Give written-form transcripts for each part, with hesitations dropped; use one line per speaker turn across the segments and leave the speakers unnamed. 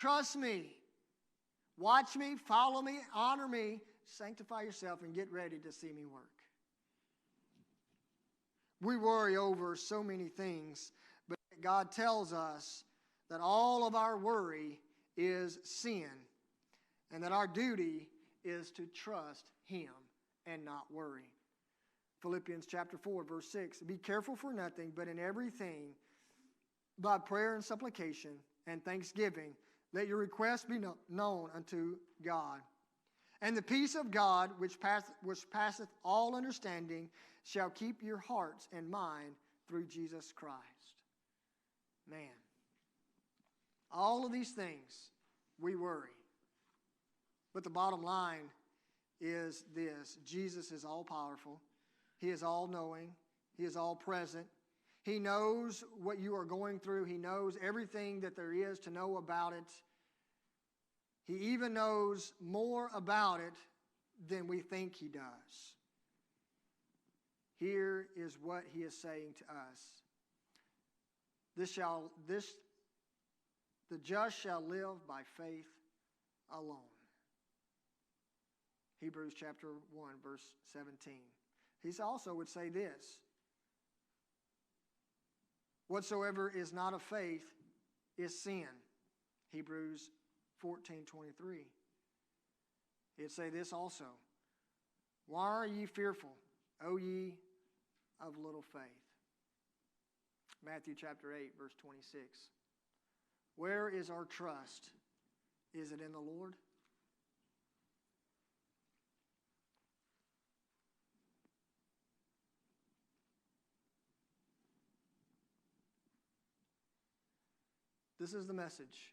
Trust me. Watch me, follow me, honor me, sanctify yourself, and get ready to see me work. We worry over so many things, but God tells us that all of our worry is sin, and that our duty is to trust Him and not worry. Philippians chapter 4, verse 6, be careful for nothing, but in everything, by prayer and supplication and thanksgiving, let your requests be known unto God. And the peace of God, which passeth all understanding, shall keep your hearts and mind through Jesus Christ. Man, all of these things we worry. But the bottom line is this: Jesus is all powerful. He is all knowing. He is all present. He knows what you are going through. He knows everything that there is to know about it. He even knows more about it than we think He does. Here is what He is saying to us. The just shall live by faith alone. Hebrews chapter 1, verse 17. He also would say this: whatsoever is not of faith is sin. Hebrews 14:23. He'd say this also: why are ye fearful, O ye of little faith? Matthew chapter 8, verse 26. Where is our trust? Is it in the Lord? This is the message.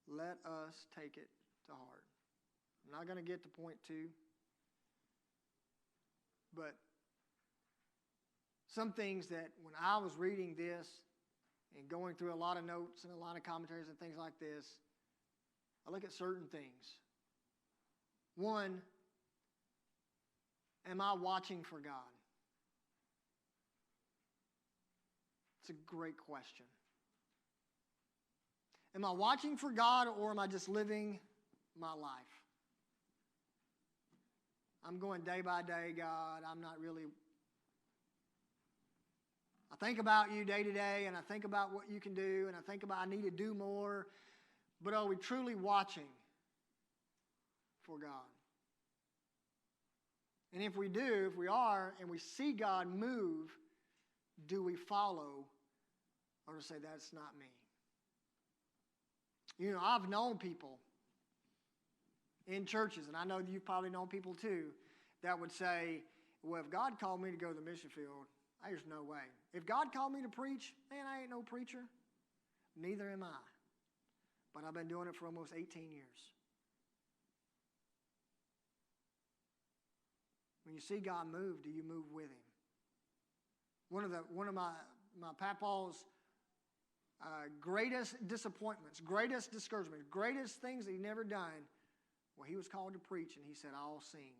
Let us take it to heart. I'm not going to get to point 2, but some things that when I was reading this and going through a lot of notes and a lot of commentaries and things like this, I look at certain things. One, am I watching for God? It's a great question. Am I watching for God, or am I just living my life? I'm going day by day, God. I'm not really... I think about you day to day, and I think about what you can do, and I think about I need to do more. But are we truly watching for God? And if we do, if we are, and we see God move, do we follow, or say, that's not me? You know, I've known people in churches, and I know you've probably known people too, that would say, well, if God called me to go to the mission field, there's no way. If God called me to preach, man, I ain't no preacher. Neither am I. But I've been doing it for almost 18 years. When you see God move, do you move with Him? One of my papa's greatest disappointments, greatest discouragements, greatest things that he never done, well, he was called to preach, and he said, I'll sing.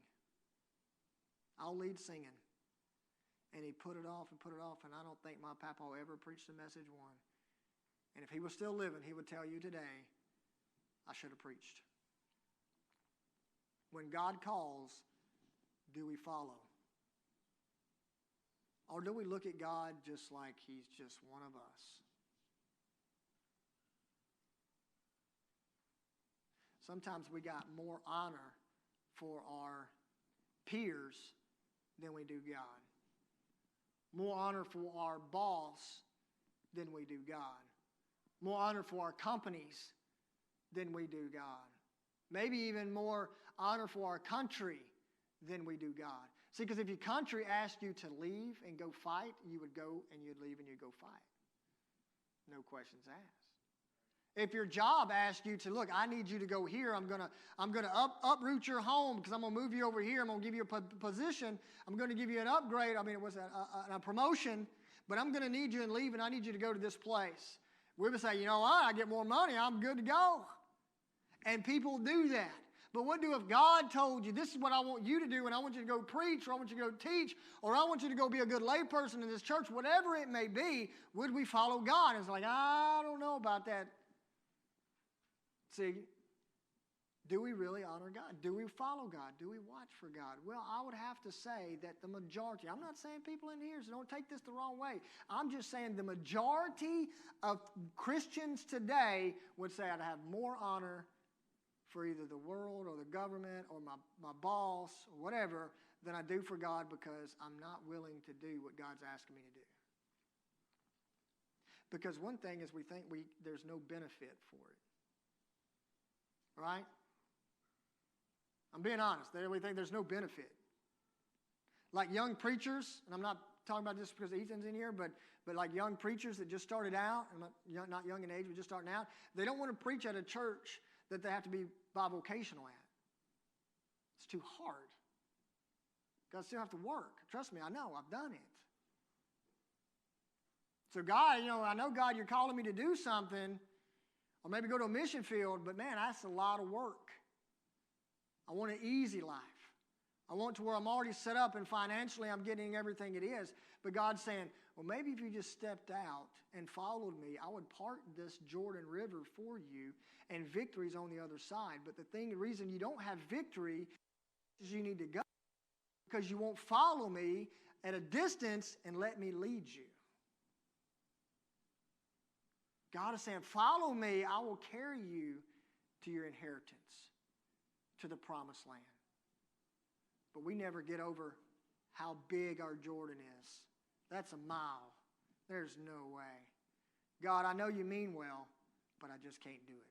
I'll lead singing. And he put it off, and I don't think my papa ever preached a message one. And if he was still living, he would tell you today, I should have preached. When God calls, do we follow? Or do we look at God just like He's just one of us? Sometimes we got more honor for our peers than we do God. More honor for our boss than we do God. More honor for our companies than we do God. Maybe even more honor for our country than we do God. See, because if your country asked you to leave and go fight, you would go and you'd leave and you'd go fight. No questions asked. If your job asks you to, look, I need you to go here, I'm gonna uproot your home because I'm gonna move you over here, I'm gonna give you a position, I'm gonna give you an upgrade, a promotion, but I'm gonna need you and leave, and I need you to go to this place. We would say, you know what, I get more money, I'm good to go. And people do that. But what do if God told you, this is what I want you to do, and I want you to go preach, or I want you to go teach, or I want you to go be a good lay person in this church, whatever it may be, would we follow God? It's like, I don't know about that. See, do we really honor God? Do we follow God? Do we watch for God? Well, I would have to say that the majority, I'm not saying people in here, so don't take this the wrong way. I'm just saying the majority of Christians today would say I'd have more honor for either the world or the government or my boss or whatever than I do for God because I'm not willing to do what God's asking me to do. Because one thing is we think there's no benefit for it. Right? I'm being honest. We think there's no benefit. Like young preachers, and I'm not talking about this because Ethan's in here, but like young preachers that just started out, and not young in age, but just starting out, they don't want to preach at a church that they have to be bivocational at. It's too hard. God still have to work. Trust me, I know. I've done it. So God, I know, God, you're calling me to do something, or maybe go to a mission field, but man, that's a lot of work. I want an easy life. I want to where I'm already set up and financially I'm getting everything it is. But God's saying, well, maybe if you just stepped out and followed me, I would part this Jordan River for you, and victory's on the other side. But the reason you don't have victory is you need to go because you won't follow me at a distance and let me lead you. God is saying, follow me, I will carry you to your inheritance, to the promised land. But we never get over how big our Jordan is. That's a mile. There's no way. God, I know you mean well, but I just can't do it.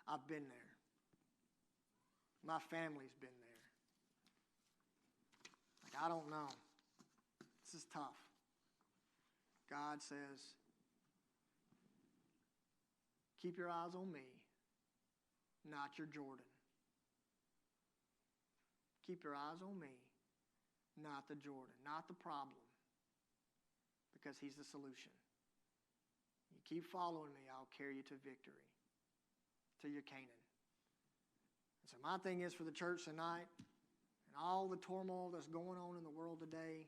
I've been there. My family's been there. Like, I don't know. This is tough. God says, keep your eyes on me, not your Jordan. Keep your eyes on me, not the Jordan, not the problem, because he's the solution. You keep following me, I'll carry you to victory, to your Canaan. And so my thing is for the church tonight, and all the turmoil that's going on in the world today,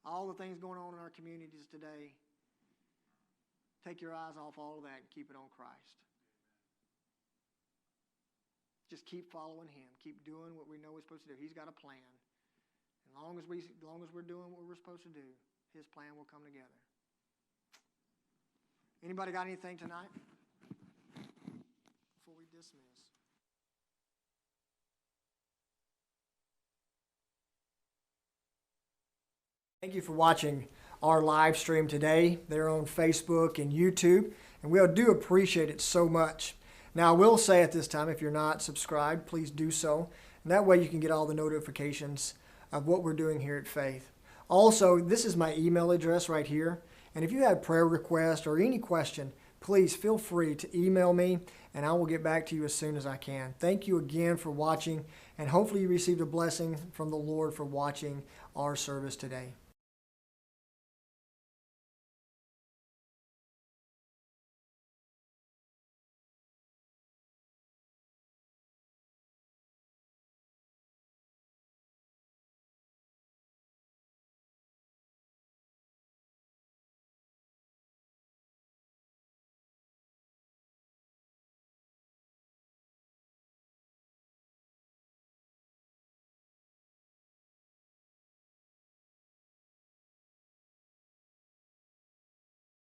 all the things going on in our communities today, take your eyes off all of that and keep it on Christ. Just keep following him. Keep doing what we know we're supposed to do. He's got a plan. As long as we're doing what we're supposed to do, his plan will come together. Anybody got anything tonight? Before we dismiss. Thank you for watching our live stream today. They're on Facebook and YouTube, and we do appreciate it so much. Now, I will say at this time, if you're not subscribed, please do so. And that way you can get all the notifications of what we're doing here at Faith. Also, this is my email address right here. And if you have prayer requests or any question, please feel free to email me, and I will get back to you as soon as I can. Thank you again for watching, and hopefully you received a blessing from the Lord for watching our service today.